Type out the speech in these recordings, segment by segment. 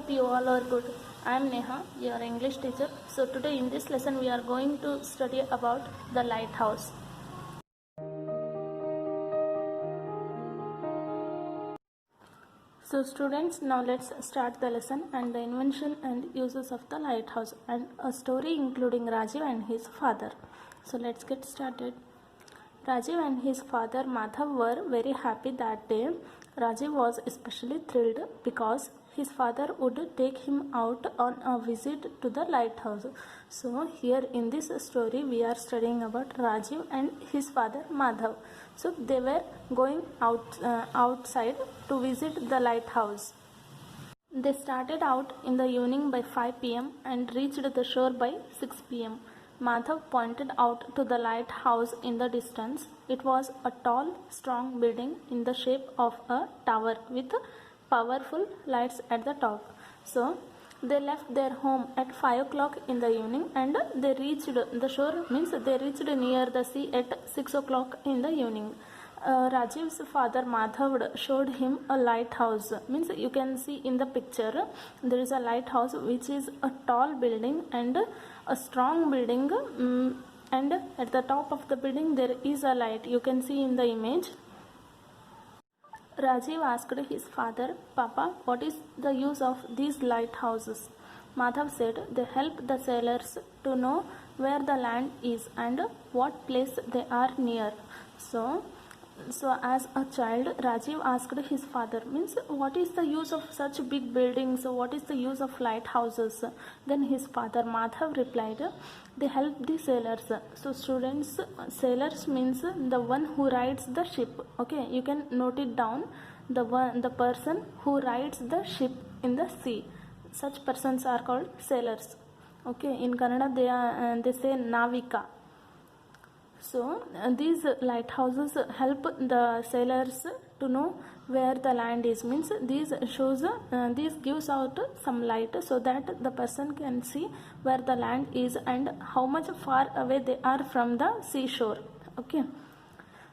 hope you all are good. I am Neha, your English teacher. So today in this lesson we are going to study about the lighthouse. So students, now let's start the lesson and the invention and uses of the lighthouse and a story including Rajiv and his father. So let's get started. Rajiv and his father Madhav were very happy that day. Rajiv was especially thrilled because his father would take him out on a visit to the lighthouse. So here in this story we are studying about Rajiv and his father Madhav. So they were going outside to visit the lighthouse. They started out in the evening by 5 p.m. and reached the shore by 6 p.m. Madhav pointed out to the lighthouse in the distance. It was a tall, strong building in the shape of a tower with powerful lights at the top. So they left their home at 5 o'clock in the evening and they reached the shore, means they reached near the sea at 6 o'clock in the evening. Rajiv's father Madhav showed him a lighthouse, means you can see in the picture there is a lighthouse which is a tall building and a strong building, and at the top of the building there is a light, you can see in the image. Rajiv asked his father, Papa, what is the use of these lighthouses? Madhav said, they help the sailors to know where the land is and what place they are near. So as a child, Rajiv asked his father, means what is the use of such big buildings, what is the use of lighthouses? Then his father Madhav replied, they help the sailors. So students, sailors means the one who rides the ship. Okay, you can note it down, the person who rides the ship in the sea. Such persons are called sailors. Okay, in Kannada they say Navika. So these lighthouses help the sailors to know where the land is, means these gives out some light so that the person can see where the land is and how much far away they are from the seashore. Okay,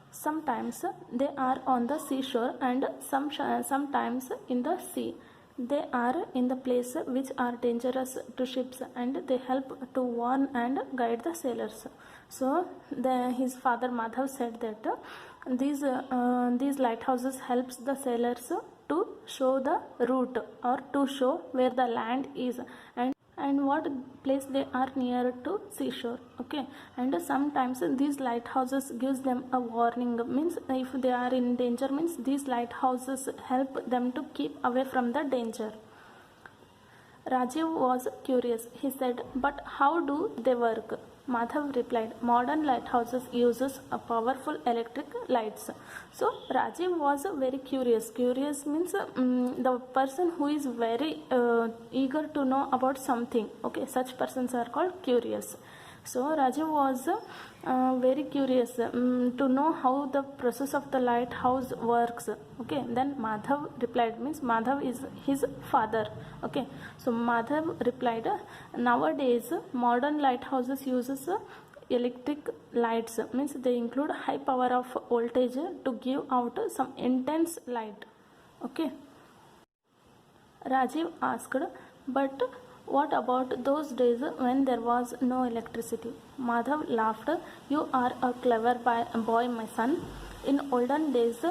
sometimes they are on the seashore and sometimes in the sea. They are in the place which are dangerous to ships and they help to warn and guide the sailors. So his father Madhav said that these lighthouses helps the sailors to show the route or to show where the land is and what place they are near to seashore. Okay, and sometimes these lighthouses gives them a warning, means if they are in danger, means these lighthouses help them to keep away from the danger. Rajiv was curious. He said, but how do they work? Madhav replied, modern lighthouses uses a powerful electric lights. So Rajiv was very curious. Curious means the person who is very eager to know about something. Okay, such persons are called curious. So Rajiv was very curious to know how the process of the lighthouse works. Okay, then Madhav replied, means Madhav is his father. Okay, so Madhav replied, nowadays modern lighthouses uses electric lights, means they include high power of voltage to give out some intense light. Okay, Rajiv asked, but what about those days when there was no electricity? Madhav laughed. You are a clever boy, my son. In olden days,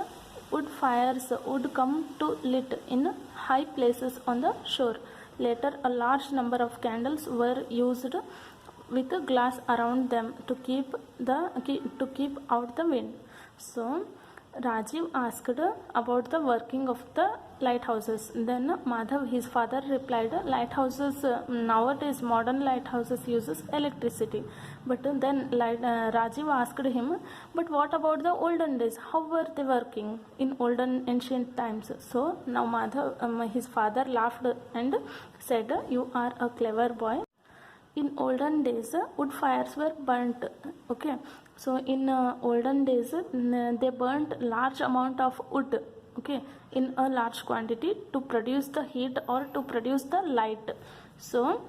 wood fires would come to lit in high places on the shore. Later, a large number of candles were used with glass around them to keep out the wind. So Rajiv asked about the working of the lighthouses. Then Madhav, his father, replied, lighthouses, nowadays modern lighthouses uses electricity. But then Rajiv asked him, but what about the olden days? How were they working in olden ancient times? So now Madhav, his father, laughed and said, you are a clever boy. In olden days, wood fires were burnt. Okay, so in olden days, they burnt large amount of wood. Okay, in a large quantity to produce the heat or to produce the light. So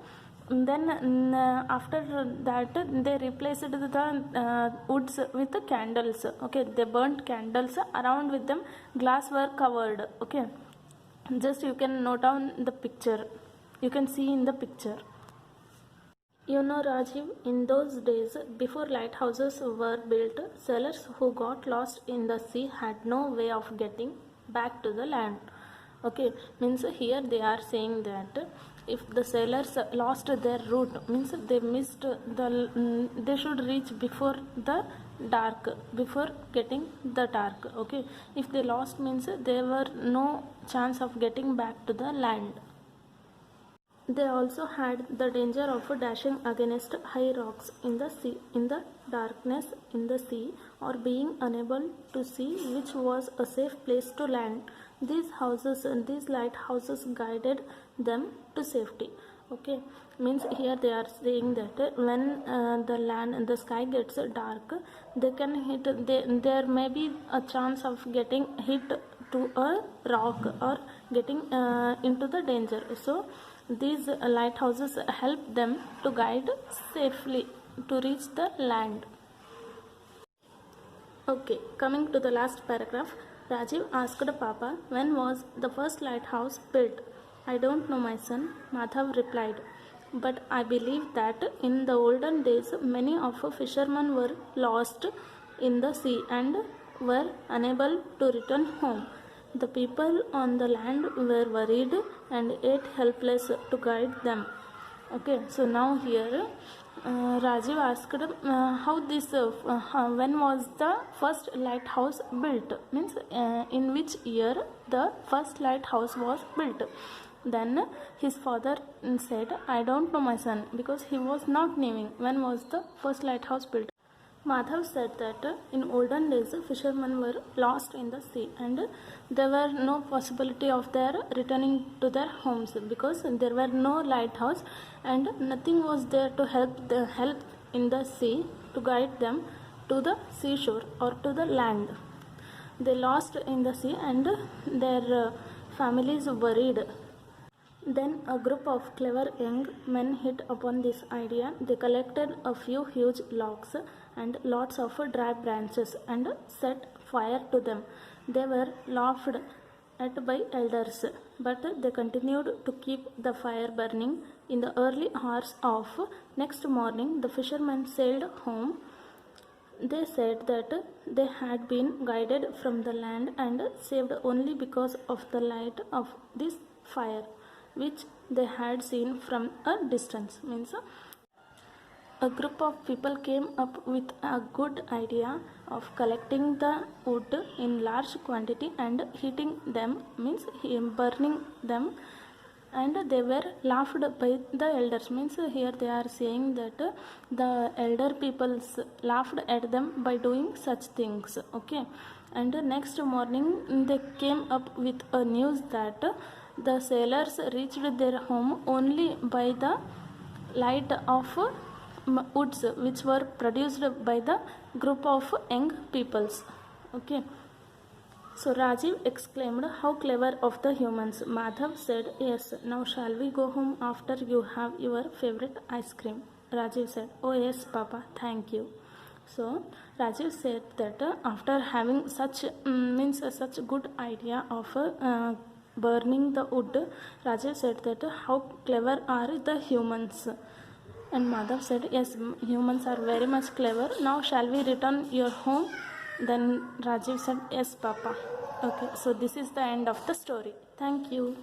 then after that they replaced the woods with the candles. Okay, they burnt candles, around with them glass were covered. Okay, just you can note down the picture. you can see in the picture. You know, Rajiv, in those days before lighthouses were built, sailors who got lost in the sea had no way of getting back to the land. Okay, means here they are saying that if the sailors lost their route, means they missed they should reach before the dark, before getting the dark. Okay, if they lost, means there were no chance of getting back to the land. They also had the danger of dashing against high rocks in the sea, in the darkness in the sea, or being unable to see which was a safe place to land. These houses and these lighthouses guided them to safety. Okay, means here they are saying that when the land and the sky gets dark, they can hit. There may be a chance of getting hit to a rock or getting into the danger. So these lighthouses help them to guide safely to reach the land. Okay, coming to the last paragraph. Rajiv asked Papa, when was the first lighthouse built? I don't know, my son, Madhav replied. But I believe that in the olden days many of fishermen were lost in the sea and were unable to return home. The people on the land were worried and yet helpless to guide them. Okay, so now here Rajiv asked how this when was the first lighthouse built, means in which year the first lighthouse was built. Then his father said, I don't know, my son, because he was not knowing when was the first lighthouse built. Madhav said that in olden days fishermen were lost in the sea and there were no possibility of their returning to their homes because there were no lighthouse and nothing was there to help in the sea to guide them to the seashore or to the land. They lost in the sea and their families worried. Then a group of clever young men hit upon this idea. They collected a few huge logs and lots of dry branches and set fire to them. They were laughed at by elders, but they continued to keep the fire burning. In the early hours of next morning, the fishermen sailed home. They said that they had been guided from the land and saved only because of the light of this fire, which they had seen from a distance. Means a group of people came up with a good idea of collecting the wood in large quantity and heating them, means burning them, and they were laughed by the elders. Means here they are saying that the elder peoples laughed at them by doing such things. Okay, and next morning they came up with a news that the sailors reached their home only by the light of woods which were produced by the group of young peoples. Okay, so Rajiv exclaimed, how clever of the humans. Madhav said, yes, now shall we go home after you have your favorite ice cream? Rajiv said, oh yes, Papa, thank you. So Rajiv said that after having such such good idea of burning the wood, Rajiv said that how clever are the humans. And Madhav said, yes, humans are very much clever. Now shall we return your home? Then Rajiv said, yes, Papa. Okay, so this is the end of the story. Thank you.